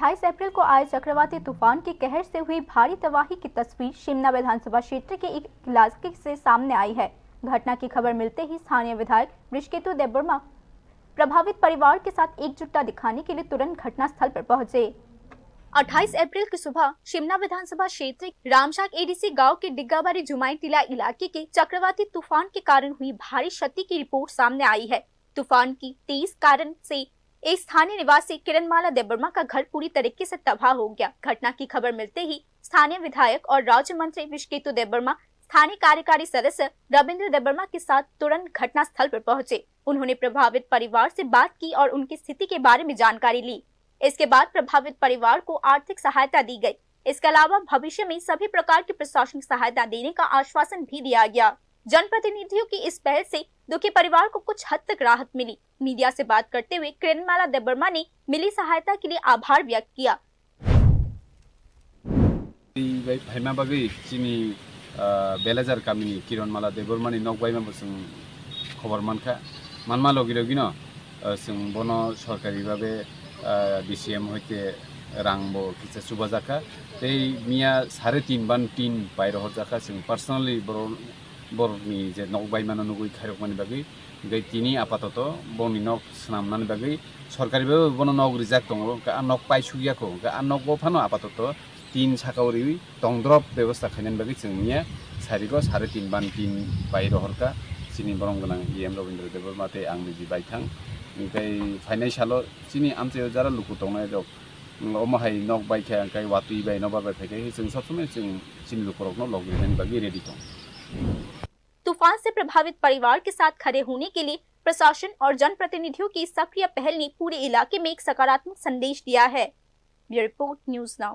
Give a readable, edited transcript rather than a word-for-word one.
28 अप्रैल को आए चक्रवाती तूफान के कहर से हुई भारी तबाही की तस्वीर शिमला विधानसभा क्षेत्र के एक इलाके से सामने आई है। घटना की खबर मिलते ही स्थानीय विधायक बृजकेतु देबबर्मा प्रभावित परिवार के साथ एकजुटता दिखाने के लिए तुरंत घटनास्थल पर पहुंचे। 28 अप्रैल की सुबह शिमला विधानसभा क्षेत्र रामशाक एडीसी गांव के डिग्गाबारी जुमाई टीला इलाके के चक्रवाती तूफान के कारण हुई भारी क्षति की रिपोर्ट सामने आई है। तूफान की तेज कारण से एक स्थानीय निवासी किरणमाला देबबर्मा का घर पूरी तरीके से तबाह हो गया। घटना की खबर मिलते ही स्थानीय विधायक और राज्य मंत्री बृजकेतु देबबर्मा स्थानीय कार्यकारी सदस्य रविंद्र देबबर्मा के साथ तुरंत घटनास्थल पर पहुंचे। उन्होंने प्रभावित परिवार से बात की और उनकी स्थिति के बारे में जानकारी ली। इसके बाद प्रभावित परिवार को आर्थिक सहायता दी गई। इसके अलावा भविष्य में सभी प्रकार की प्रशासनिक सहायता देने का आश्वासन भी दिया गया। जनप्रतिनिधियों की इस पहल से दुखी परिवार को कुछ हद तक राहत मिली। मीडिया से बात करते हुए किरणमाला देबबर्मा ने मिली सहायता के लिए आभार व्यक्त किया। बेलाजार गामिनि किरणमाला देबबर्मानि नगबायमाबो खबर मानखा मानमा लगिलगिनो जों बनो सरकारि भाबे DCM हयते रांबो किसे सुबा जाखा ते मिया 3.5 बान 3 बायरो हरजाखा जों पार्सोनाली बरनि जे नगबायमानो नुगुइ खायरकमानि बागै गै तिनि आपातत बनि नग स्नामनानि बागै सरकारि भाबे बनो नग रिजाक दङ गा नग पाइसुगियाखौ गा नग बफानो आपातत 3 साकावरि तंद्रब व्यवस्था खायनानि बागै जों मिया सारिगो 3.5 बान 3 बायरो हरका सिनि बरं गोनां EM रविंद्र देबबर्मा ते आंनि जि बायथां ओमफ्राय फाइनान्सियाल सिनि आमचे जारा लुकु दंनाय दं अमाहाय नग बायखा ओमफ्राय वातुइ बाय नबार बायखाय जों सब समय जों सिनि लुकुरकनो लगरिनानि बागै रेडी दं। तूफान से प्रभावित परिवार के साथ खड़े होने के लिए प्रशासन और जनप्रतिनिधियों की सक्रिय पहल ने पूरे इलाके में एक सकारात्मक संदेश दिया है। Bureau report news now.